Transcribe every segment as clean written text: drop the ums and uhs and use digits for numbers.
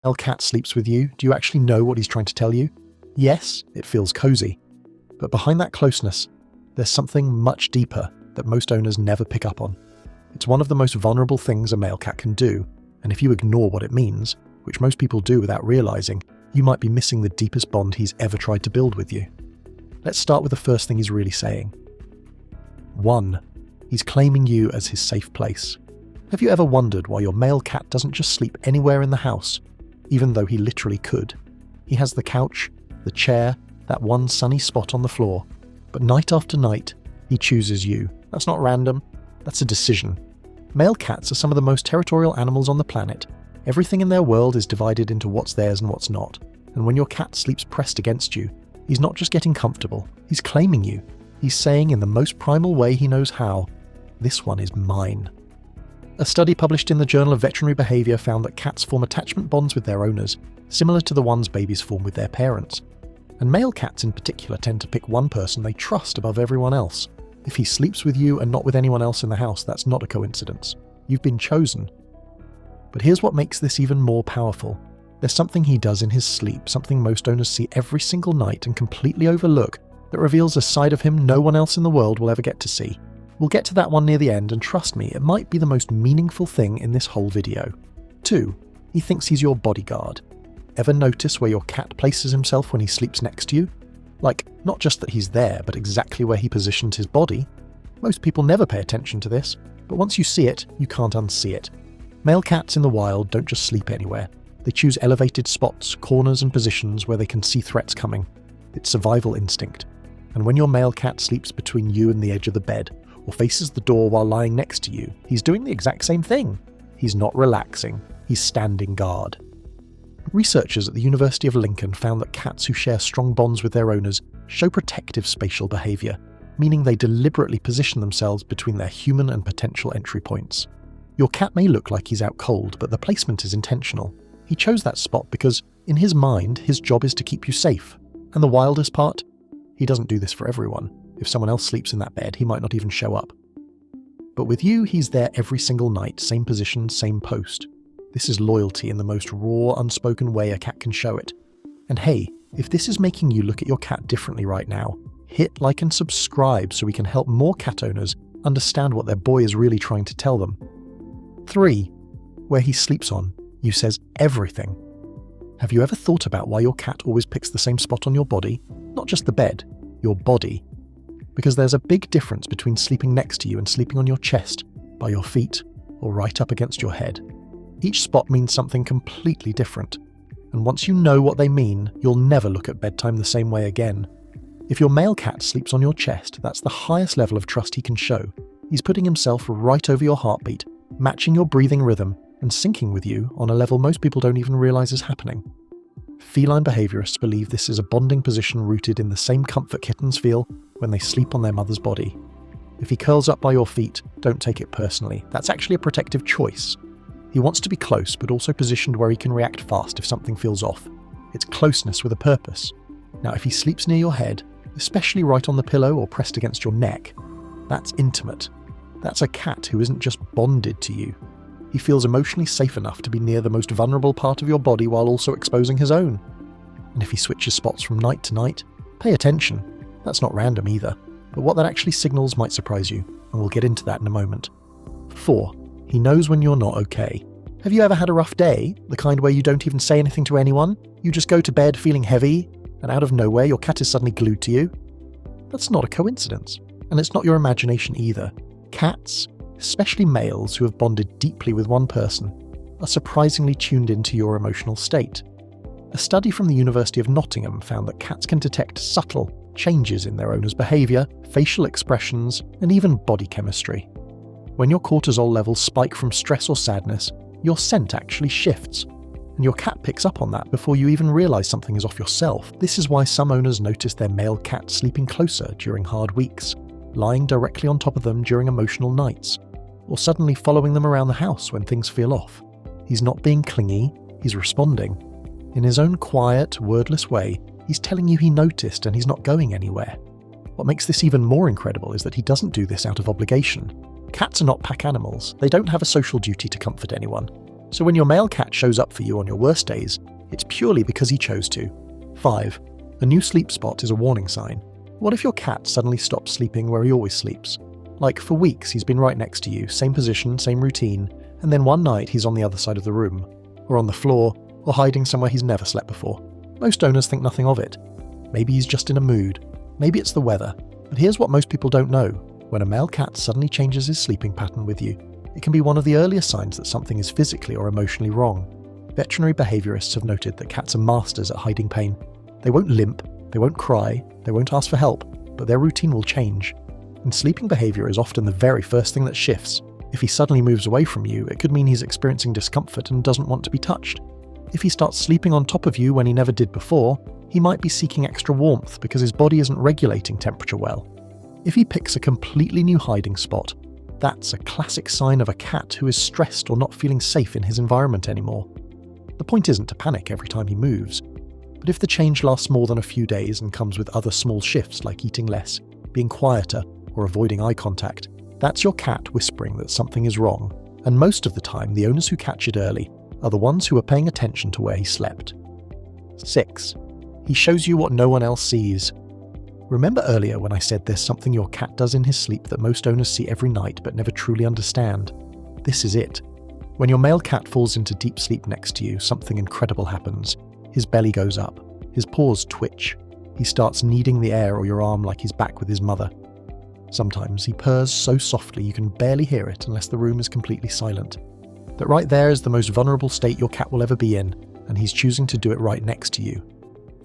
Male cat sleeps with you, do you actually know what he's trying to tell you? Yes, it feels cozy. But behind that closeness, there's something much deeper that most owners never pick up on. It's one of the most vulnerable things a male cat can do, and if you ignore what it means, which most people do without realizing, you might be missing the deepest bond he's ever tried to build with you. Let's start with the first thing he's really saying. 1. He's claiming you as his safe place. Have you ever wondered why your male cat doesn't just sleep anywhere in the house, even though he literally could? He has the couch, the chair, that one sunny spot on the floor, but night after night, he chooses you. That's not random, that's a decision. Male cats are some of the most territorial animals on the planet. Everything in their world is divided into what's theirs and what's not. And when your cat sleeps pressed against you, he's not just getting comfortable, he's claiming you. He's saying in the most primal way he knows how, "This one is mine." A study published in the Journal of Veterinary Behaviour found that cats form attachment bonds with their owners, similar to the ones babies form with their parents. And male cats in particular tend to pick one person they trust above everyone else. If he sleeps with you and not with anyone else in the house, that's not a coincidence. You've been chosen. But here's what makes this even more powerful. There's something he does in his sleep, something most owners see every single night and completely overlook, that reveals a side of him no one else in the world will ever get to see. We'll get to that one near the end, and trust me, it might be the most meaningful thing in this whole video. 2. He thinks he's your bodyguard. Ever notice where your cat places himself when he sleeps next to you? Like, not just that he's there, but exactly where he positions his body. Most people never pay attention to this, but once you see it, you can't unsee it. Male cats in the wild don't just sleep anywhere. They choose elevated spots, corners and positions where they can see threats coming. It's survival instinct. And when your male cat sleeps between you and the edge of the bed, or faces the door while lying next to you, he's doing the exact same thing. He's not relaxing, he's standing guard. Researchers at the University of Lincoln found that cats who share strong bonds with their owners show protective spatial behaviour, meaning they deliberately position themselves between their human and potential entry points. Your cat may look like he's out cold, but the placement is intentional. He chose that spot because, in his mind, his job is to keep you safe. And the wildest part? He doesn't do this for everyone. If someone else sleeps in that bed, he might not even show up. But with you, he's there every single night, same position, same post. This is loyalty in the most raw, unspoken way a cat can show it. And hey, if this is making you look at your cat differently right now, hit like and subscribe so we can help more cat owners understand what their boy is really trying to tell them. 3. Where he sleeps on, you says everything. Have you ever thought about why your cat always picks the same spot on your body? Not just the bed, your body. Because there's a big difference between sleeping next to you and sleeping on your chest, by your feet, or right up against your head. Each spot means something completely different. And once you know what they mean, you'll never look at bedtime the same way again. If your male cat sleeps on your chest, that's the highest level of trust he can show. He's putting himself right over your heartbeat, matching your breathing rhythm, and syncing with you on a level most people don't even realize is happening. Feline behaviorists believe this is a bonding position rooted in the same comfort kittens feel when they sleep on their mother's body. If he curls up by your feet, don't take it personally. That's actually a protective choice. He wants to be close, but also positioned where he can react fast if something feels off. It's closeness with a purpose. Now, if he sleeps near your head, especially right on the pillow or pressed against your neck, that's intimate. That's a cat who isn't just bonded to you. He feels emotionally safe enough to be near the most vulnerable part of your body while also exposing his own. And if he switches spots from night to night, pay attention. That's not random either, but what that actually signals might surprise you, and we'll get into that in a moment. 4. He knows when you're not okay. Have you ever had a rough day? The kind where you don't even say anything to anyone? You just go to bed feeling heavy, and out of nowhere your cat is suddenly glued to you? That's not a coincidence, and it's not your imagination either. Cats, especially males who have bonded deeply with one person, are surprisingly tuned into your emotional state. A study from the University of Nottingham found that cats can detect subtle changes in their owner's behaviour, facial expressions, and even body chemistry. When your cortisol levels spike from stress or sadness, your scent actually shifts, and your cat picks up on that before you even realise something is off yourself. This is why some owners notice their male cat sleeping closer during hard weeks, lying directly on top of them during emotional nights, or suddenly following them around the house when things feel off. He's not being clingy, he's responding. In his own quiet, wordless way, he's telling you he noticed and he's not going anywhere. What makes this even more incredible is that he doesn't do this out of obligation. Cats are not pack animals. They don't have a social duty to comfort anyone. So when your male cat shows up for you on your worst days, it's purely because he chose to. 5. A new sleep spot is a warning sign. What if your cat suddenly stops sleeping where he always sleeps? Like for weeks he's been right next to you, same position, same routine, and then one night he's on the other side of the room, or on the floor, or hiding somewhere he's never slept before. Most owners think nothing of it. Maybe he's just in a mood. Maybe it's the weather. But here's what most people don't know. When a male cat suddenly changes his sleeping pattern with you, it can be one of the earliest signs that something is physically or emotionally wrong. Veterinary behaviourists have noted that cats are masters at hiding pain. They won't limp, they won't cry, they won't ask for help, but their routine will change. And sleeping behaviour is often the very first thing that shifts. If he suddenly moves away from you, it could mean he's experiencing discomfort and doesn't want to be touched. If he starts sleeping on top of you when he never did before, he might be seeking extra warmth because his body isn't regulating temperature well. If he picks a completely new hiding spot, that's a classic sign of a cat who is stressed or not feeling safe in his environment anymore. The point isn't to panic every time he moves, but if the change lasts more than a few days and comes with other small shifts like eating less, being quieter, or avoiding eye contact, that's your cat whispering that something is wrong, and most of the time the owners who catch it early are the ones who are paying attention to where he slept. 6. He shows you what no one else sees. Remember earlier when I said there's something your cat does in his sleep that most owners see every night but never truly understand? This is it. When your male cat falls into deep sleep next to you, something incredible happens. His belly goes up, his paws twitch, he starts kneading the air or your arm like he's back with his mother. Sometimes he purrs so softly you can barely hear it unless the room is completely silent. That right there is the most vulnerable state your cat will ever be in, and he's choosing to do it right next to you.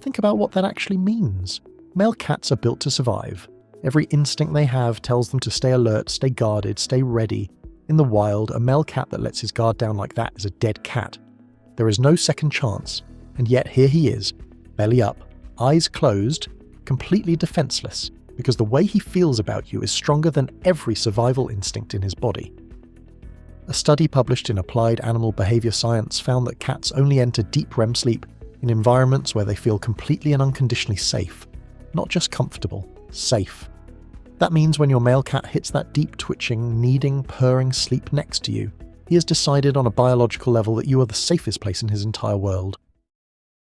Think about what that actually means. Male cats are built to survive. Every instinct they have tells them to stay alert, stay guarded, stay ready. In the wild, a male cat that lets his guard down like that is a dead cat. There is no second chance, and yet here he is, belly up, eyes closed, completely defenseless, because the way he feels about you is stronger than every survival instinct in his body. A study published in Applied Animal Behavior Science found that cats only enter deep REM sleep in environments where they feel completely and unconditionally safe. Not just comfortable, safe. That means when your male cat hits that deep twitching, kneading, purring sleep next to you, he has decided on a biological level that you are the safest place in his entire world.